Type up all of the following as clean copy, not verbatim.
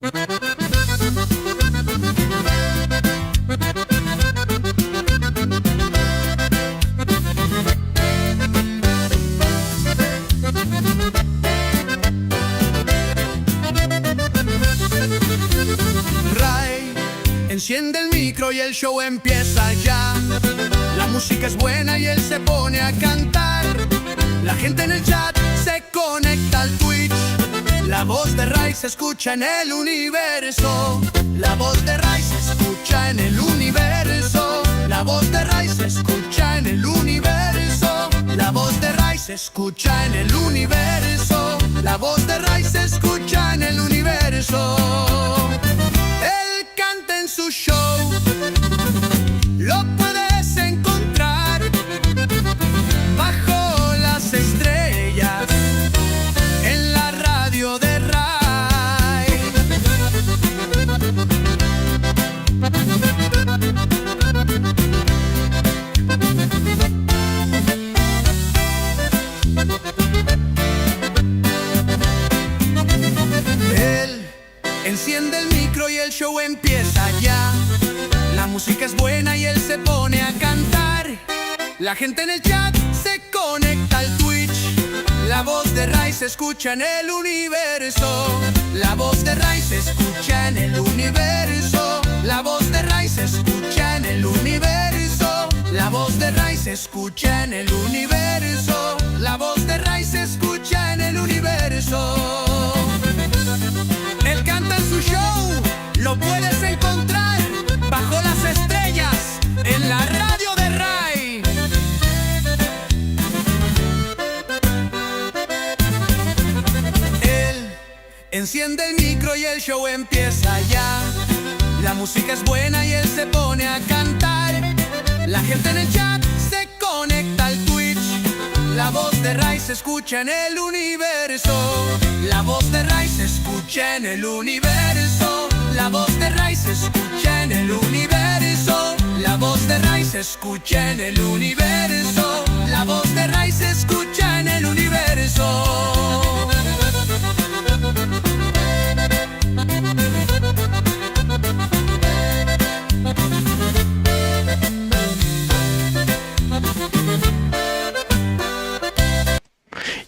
Ray, enciende el micro y el show empieza ya. La música es buena y él se pone a cantar. La gente en el chat se conecta al Twitch. La voz de Ray se escucha en el universo. La voz de Ray se escucha en el universo. La voz de Ray se escucha en el universo. La voz de Ray se escucha en el universo. La voz de Ray se escucha en el universo. Él canta en su show. Lo puedes encontrar bajo las estrellas en la radio de Ray. Él enciende el micro y el show empieza ya. La música es buena y él se pone a cantar. La gente en el chat se conecta al Twitch. La voz de Ray se escucha en el universo. La voz de Ray se escucha en el universo. La voz de Ray se escucha en el universo. La voz de Ray se escucha en el universo. La voz de Ray se escucha en el universo. Él canta en su show. Lo puedes encontrar bajo las estrellas en la radio de Ray. Él enciende el micro y el show empieza ya. La música es buena y él se pone a cantar. La gente en el chat se conecta al Twitch. La voz de Ray se escucha en el universo. La voz de Ray se escucha en el universo. La voz de Ray se escucha en el universo. La voz de Ray se escucha en el universo. La voz de Ray se escucha en el universo.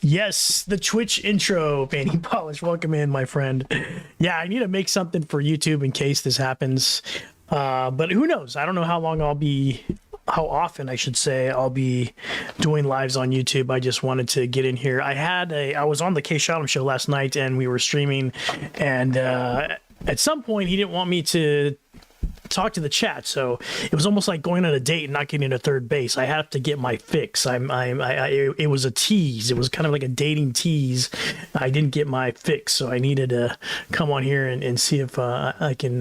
Yes, the Twitch intro, Painting Polish. Welcome in, my friend. Yeah, I need to make something for YouTube in case this happens. But who knows? I don't know how often I should say I'll be doing lives on YouTube. I just wanted to get in here. I was on the K Shottam show last night and we were streaming, and at some point he didn't want me to talk to the chat, so it was almost like going on a date and not getting to third base. I have to get my fix. It was a tease. It was kind of like a dating tease. I didn't get my fix, so I needed to come on here and see if I can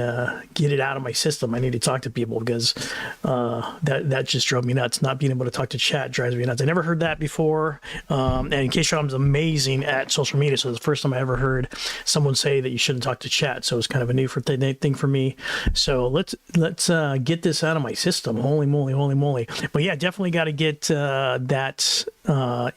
get it out of my system. I need to talk to people because that just drove me nuts. Not being able to talk to chat drives me nuts. I never heard that before. And K Shottam's amazing at social media, so it's the first time I ever heard someone say that you shouldn't talk to chat. So it's kind of a new thing for me. So let's get this out of my system. Holy moly. But yeah, definitely got to get that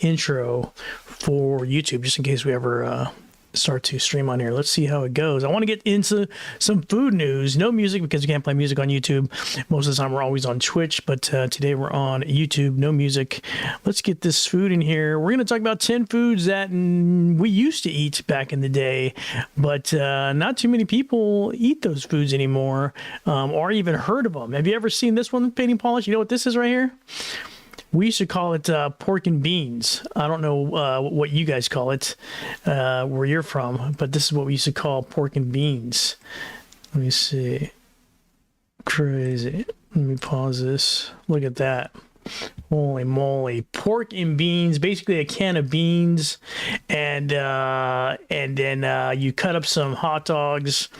intro for YouTube just in case we ever start to stream on here. Let's see how it goes. I want to get into some food news. No music because you can't play music on YouTube. Most of the time we're always on Twitch, but today we're on YouTube. No music. Let's get this food in here. We're going to talk about 10 foods that we used to eat back in the day, but not too many people eat those foods anymore, or even heard of them. Have you ever seen this one, Painting Polish? You know what this is right here? We used to call it pork and beans. I don't know what you guys call it, where you're from, but this is what we used to call pork and beans. Let me see. Crazy. Let me pause this. Look at that. Holy moly. Pork and beans, basically a can of beans, and then you cut up some hot dogs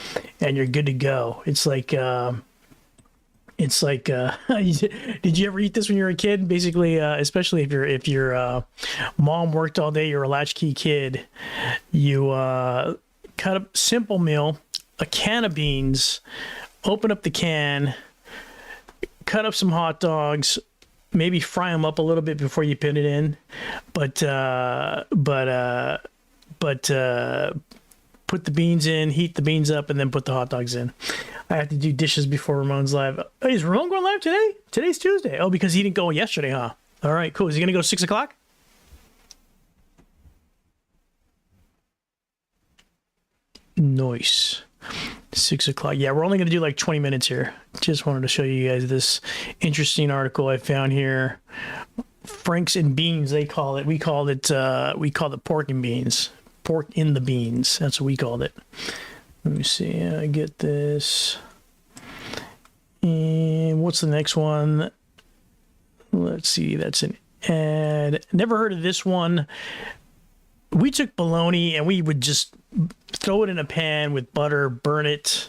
and you're good to go. It's like did you ever eat this when you were a kid? Basically, especially if your mom worked all day, you're a latchkey kid, you cut up simple meal, a can of beans, open up the can, cut up some hot dogs, maybe fry them up a little bit before you put it in, but put the beans in, heat the beans up, and then put the hot dogs in. I have to do dishes before Ramon's live. Oh, is Ramon going live today? Today's Tuesday. Oh, because he didn't go yesterday, huh? All right, cool. Is he going to go 6 o'clock? Nice. 6 o'clock. Yeah, we're only going to do like 20 minutes here. Just wanted to show you guys this interesting article I found here. Franks and beans, they call it. We call it pork and beans. Pork in the beans. That's what we called it. Let me see. I get this. And what's the next one? Let's see. That's an ad. Never heard of this one. We took bologna and we would just throw it in a pan with butter, burn it,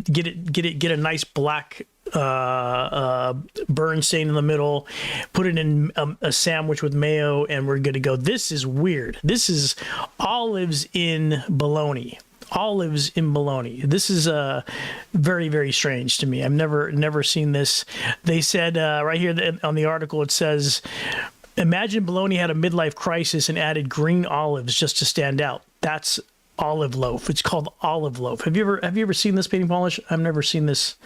get a nice black burn stain in the middle, put it in a sandwich with mayo, and we're good to go. This is weird. This is olives in bologna. Olives in bologna. This is very, very strange to me. I've never seen this. They said right here on the article, it says, imagine bologna had a midlife crisis and added green olives just to stand out. That's olive loaf. It's called olive loaf. Have you ever seen this, Painting Polish? I've never seen this.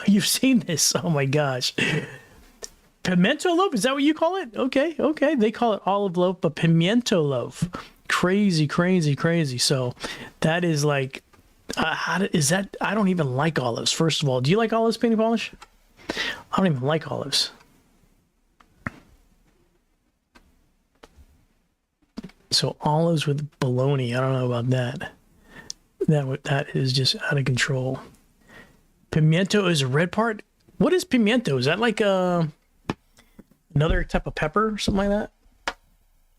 You've seen this? Oh my gosh. Pimento loaf? Is that what you call it? Okay. They call it olive loaf, but pimento loaf. Crazy. So that is like, is that? I don't even like olives. First of all, do you like olives, Painting Polish? I don't even like olives. So olives with bologna. I don't know about that. That is just out of control. Pimiento is a red part. What is pimiento? Is that like another type of pepper or something like that?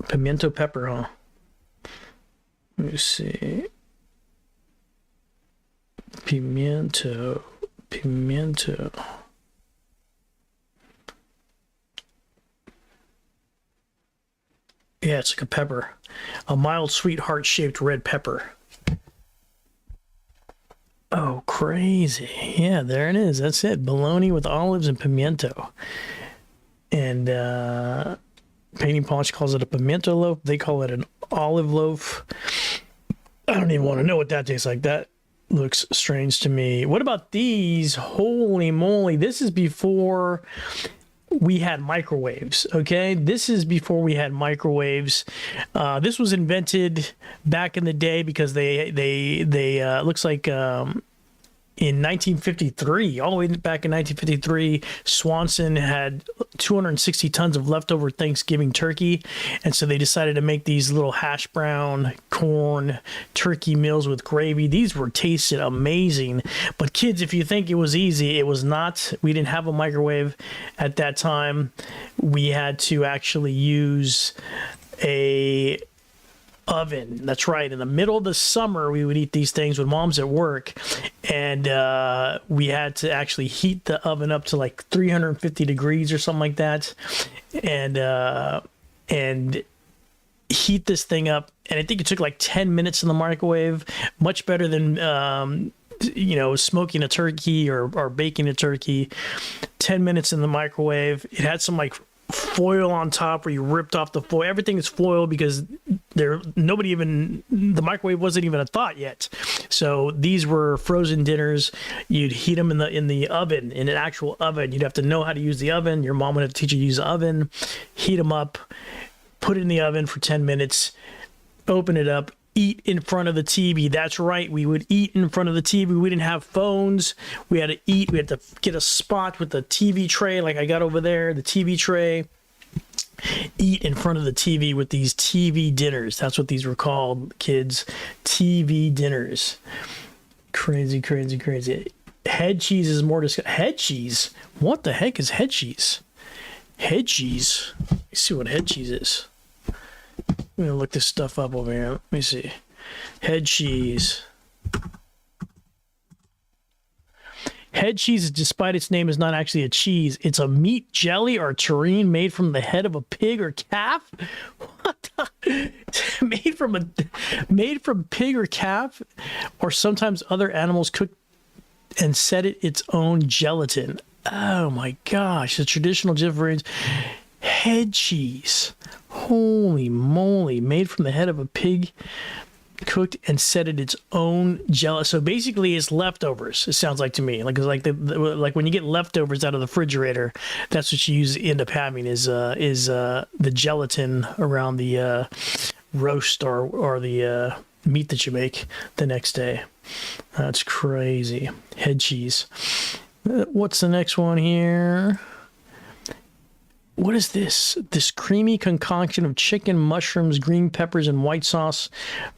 Pimiento pepper, huh? Let me see. Pimiento. Yeah, it's like a pepper. A mild, sweet, heart-shaped red pepper. Oh, crazy. Yeah, there it is. That's it. Bologna with olives and pimiento. And Painting Polish calls it a pimiento loaf. They call it an olive loaf. I don't even want to know what that tastes like. That looks strange to me. What about these? Holy moly. This is before we had microwaves. Okay, this is before we had microwaves. This was invented back in the day because they looks like in 1953, all the way back in 1953, Swanson had 260 tons of leftover Thanksgiving turkey, and so they decided to make these little hash brown corn turkey meals with gravy. These were tasted amazing. But kids, if you think it was easy, it was not. We didn't have a microwave at that time. We had to actually use a oven. That's right. In the middle of the summer, we would eat these things when mom's at work, and we had to actually heat the oven up to like 350 degrees or something like that, and heat this thing up. And I think it took like 10 minutes in the microwave. Much better than smoking a turkey or baking a turkey. 10 minutes in the microwave. It had some like foil on top where you ripped off the foil. Everything is foil because the microwave wasn't even a thought yet. So these were frozen dinners. You'd heat them in the oven, in an actual oven. You'd have to know how to use the oven. Your mom would have to teach you to use the oven. Heat them up, put it in the oven for 10 minutes, open it up, eat in front of the TV. That's right. We would eat in front of the TV. We didn't have phones. We had to eat. We had to get a spot with the TV tray like I got over there, the TV tray. Eat in front of the TV with these TV dinners. That's what these were called, kids. TV dinners. Crazy. Head cheese is more disgusting. Head cheese? What the heck is head cheese? Head cheese? Let's see what head cheese is. I'm gonna look this stuff up over here. Let me see. Head cheese. Head cheese, despite its name, is not actually a cheese. It's a meat jelly or terrine made from the head of a pig or calf. What? Made from pig or calf, or sometimes other animals cooked and set it its own gelatin. Oh my gosh! The traditional difference. Head cheese. Holy moly! Made from the head of a pig cooked and set it its own gelatin. So basically, it's leftovers. It sounds like to me, like it's like like when you get leftovers out of the refrigerator, that's what you end up having is the gelatin around the roast or the meat that you make the next day. That's crazy. Head cheese. What's the next one here? What is this? This creamy concoction of chicken, mushrooms, green peppers, and white sauce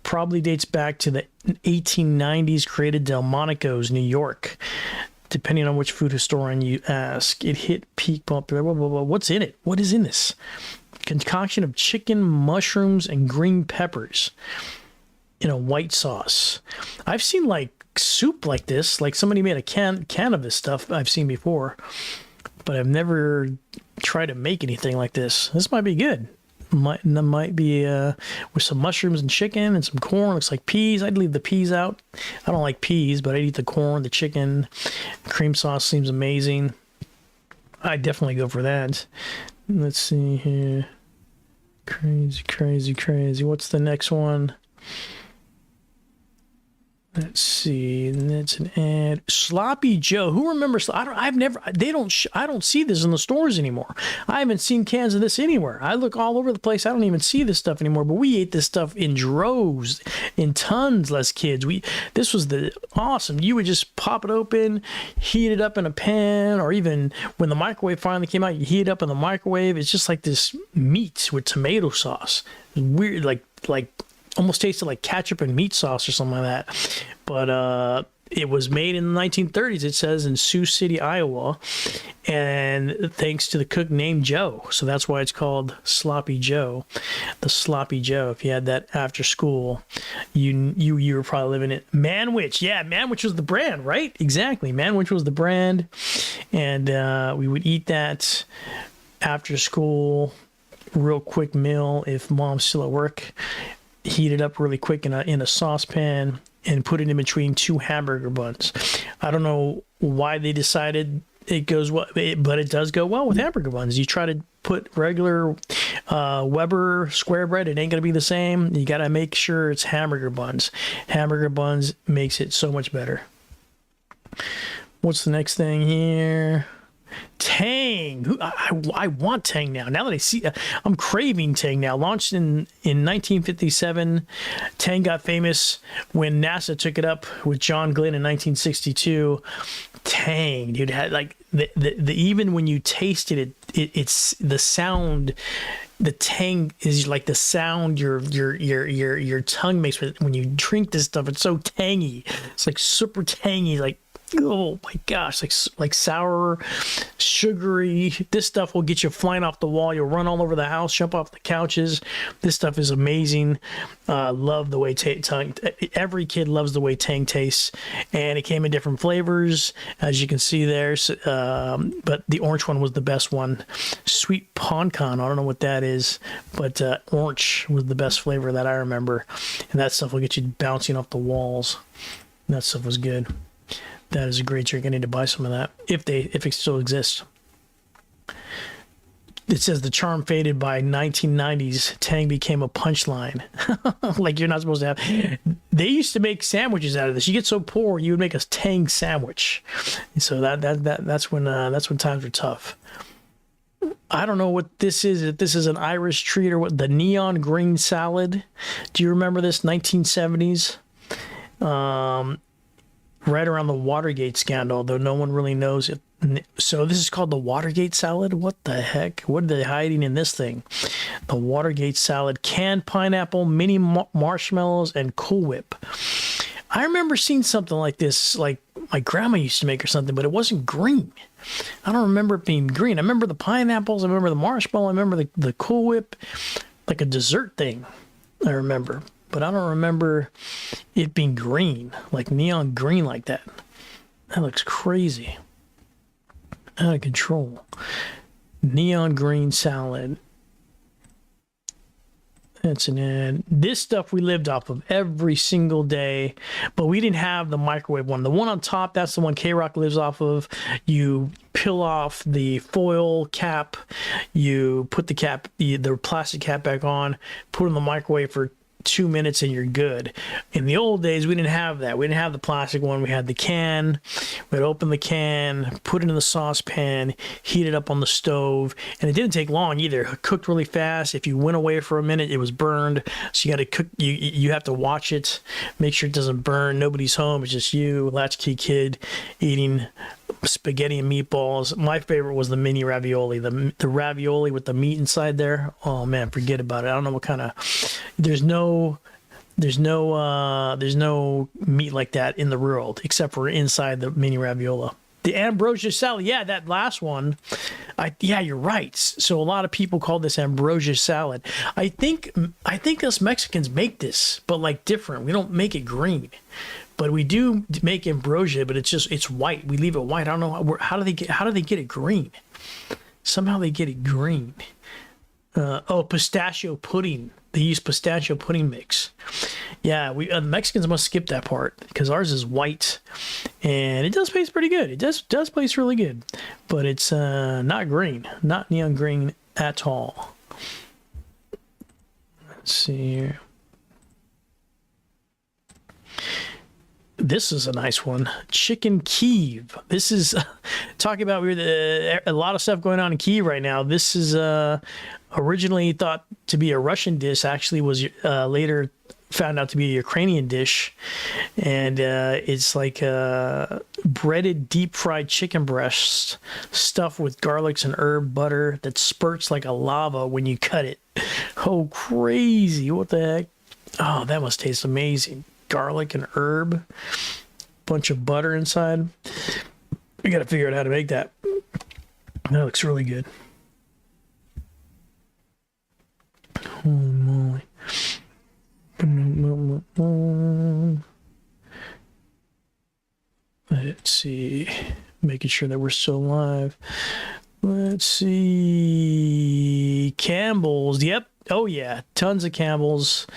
probably dates back to the 1890s, created Delmonico's, New York. Depending on which food historian you ask. It hit peak popularity. What's in it? What is in this? Concoction of chicken, mushrooms, and green peppers in a white sauce. I've seen like soup like this, like somebody made a can of this stuff I've seen before, but I've never tried to make anything like this. This might be good. Might be with some mushrooms and chicken and some corn. Looks like peas. I'd leave the peas out. I don't like peas, but I'd eat the corn, the chicken. Cream sauce seems amazing. I'd definitely go for that. Let's see here. Crazy. What's the next one? Let's see. That's an ad. Sloppy Joe. Who remembers? I don't see this in the stores anymore. I haven't seen cans of this anywhere. I look all over the place. I don't even see this stuff anymore. But we ate this stuff in droves, in tons. As kids, this was awesome. You would just pop it open, heat it up in a pan, or even when the microwave finally came out, you heat it up in the microwave. It's just like this meat with tomato sauce. Weird, like almost tasted like ketchup and meat sauce or something like that. But it was made in the 1930s, it says, in Sioux City, Iowa, and thanks to the cook named Joe. So that's why it's called Sloppy Joe. The Sloppy Joe. If you had that after school, you were probably living it. Manwich. Yeah, Manwich was the brand, right? Exactly. Manwich was the brand. And we would eat that after school, real quick meal if mom's still at work. Heat it up really quick in a saucepan and put it in between two hamburger buns. I don't know why they decided it goes well, but it does go well with hamburger buns. You try to put regular Weber square bread, it ain't gonna be the same. You gotta make sure it's hamburger buns. Hamburger buns makes it so much better. What's the next thing here? Tang. I want Tang now. Now that I see, I'm craving Tang now. Launched in 1957, Tang got famous when NASA took it up with John Glenn in 1962. Tang, dude, had like the even when you taste it, it's the sound. The tang is like the sound your tongue makes when you drink this stuff. It's so tangy. It's like super tangy, like. Oh my gosh, like sour, sugary. This stuff will get you flying off the wall. You'll run all over the house, jump off the couches. This stuff is amazing. Love the way Tang. Every kid loves the way Tang tastes, and it came in different flavors, as you can see there. But the orange one was the best one. Sweet pecan. I don't know what that is, but orange was the best flavor that I remember, and that stuff will get you bouncing off the walls. That stuff was good. That is a great drink. I need to buy some of that if it still exists. It says the charm faded by 1990s. Tang became a punchline. Like you're not supposed to have. They used to make sandwiches out of this. You get so poor, you would make a Tang sandwich. So that's when times were tough. I don't know what this is. If this is an Irish treat or what. The neon green salad. Do you remember this? 1970s. Right around the Watergate scandal, though no one really knows it. So this is called the Watergate salad? What the heck? What are they hiding in this thing? The Watergate salad, canned pineapple, mini marshmallows, and Cool Whip. I remember seeing something like this, like my grandma used to make or something, but it wasn't green. I don't remember it being green. I remember the pineapples. I remember the marshmallow. I remember the Cool Whip, like a dessert thing. I remember. But I don't remember it being green, like neon green like that. That looks crazy. Out of control. Neon green salad. That's an ad. This stuff we lived off of every single day, but we didn't have the microwave one. The one on top, that's the one K-Rock lives off of. You peel off the foil cap, you put the plastic cap back on, put it in the microwave for 2 minutes and you're good. In the old days, we didn't have that. We didn't have the plastic one. We had the can. We'd open the can, put it in the saucepan, heat it up on the stove, and it didn't take long either. It cooked really fast. If you went away for a minute, it was burned. So you got to cook. You have to watch it, make sure it doesn't burn. Nobody's home. It's just you, latchkey kid, eating spaghetti and meatballs. My favorite was the mini ravioli, the ravioli with the meat inside there. Oh man, forget about it. I don't know what kind of. There's no meat like that in the world except for inside the mini raviola. The ambrosia salad, yeah, that last one. Yeah, you're right. So a lot of people call this ambrosia salad. I think us Mexicans make this, but like different. We don't make it green. But we do make ambrosia, but it's white. We leave it white. I don't know how do they get it green? Somehow they get it green. Pistachio pudding. They use pistachio pudding mix. Yeah, we Mexicans must skip that part because ours is white, and it does taste pretty good. It does taste really good, but it's not green, not neon green at all. Let's see here. This is a nice one. Chicken Kiev. This is talking about a lot of stuff going on in Kiev right now. This is originally thought to be a Russian dish. Actually, was later found out to be a Ukrainian dish, and it's like breaded, deep fried chicken breast stuffed with garlics and herb butter that spurts like a lava when you cut it. Oh, crazy! What the heck? Oh, that must taste amazing. Garlic and herb, bunch of butter inside. We got to figure out how to make that. That looks really good. Holy moly. Let's see. Making sure that we're still live. Let's see. Campbell's. Yep. Oh, yeah. Tons of Campbell's.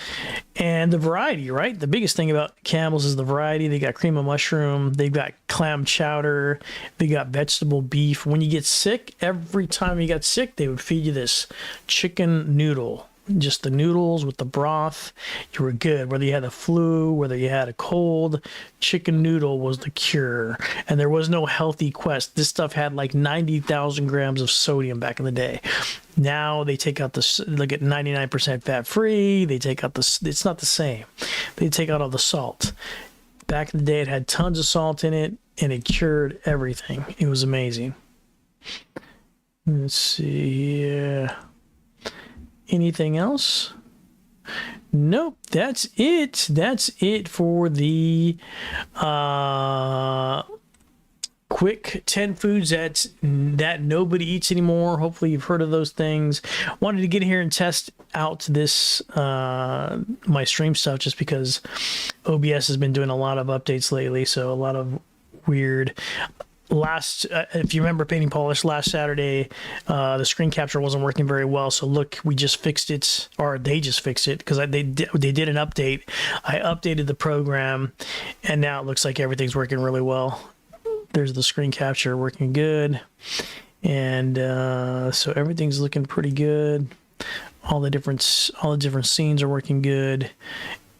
And the variety, right? The biggest thing about Campbell's is the variety. They got cream of mushroom. They've got clam chowder. They got vegetable beef. When you get sick, every time you got sick, they would feed you this chicken noodle. Just the noodles with the broth. You were good. Whether you had the flu, whether you had a cold, chicken noodle was the cure. And there was no Healthy Quest. This stuff had like 90,000 grams of sodium back in the day. Now they take out look at 99% fat free. They take out it's not the same. They take out all the salt. Back in the day, it had tons of salt in it and it cured everything. It was amazing. Let's see here. Anything else? Nope, that's it. That's it for the quick 10 foods that nobody eats anymore. Hopefully you've heard of those things. Wanted to get here and test out this my stream stuff just because OBS has been doing a lot of updates lately, so a lot of weird. If you remember Painting Polish last Saturday, the screen capture wasn't working very well. So look, we just fixed it, or they just fixed it because they did an update. I updated the program, and now it looks like everything's working really well. There's the screen capture working good, and so everything's looking pretty good. All the different scenes are working good.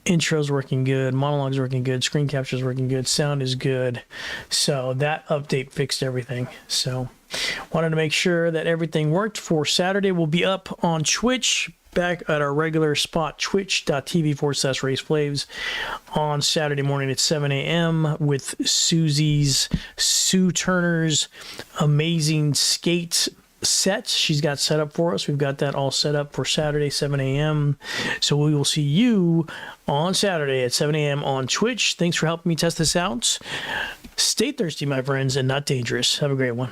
Intro's working good, monologues working good, screen capture's working good, sound is good. So that update fixed everything. So wanted to make sure that everything worked for Saturday. We'll be up on Twitch, back at our regular spot, twitch.tv/RaceFlaves on Saturday morning at 7 a.m. with Sue Turner's amazing skate set she's got set up for us. We've got that all set up for Saturday, 7 a.m. So we will see you on Saturday at 7 a.m. on Twitch. Thanks for helping me test this out. Stay thirsty, my friends, and not dangerous. Have a great one.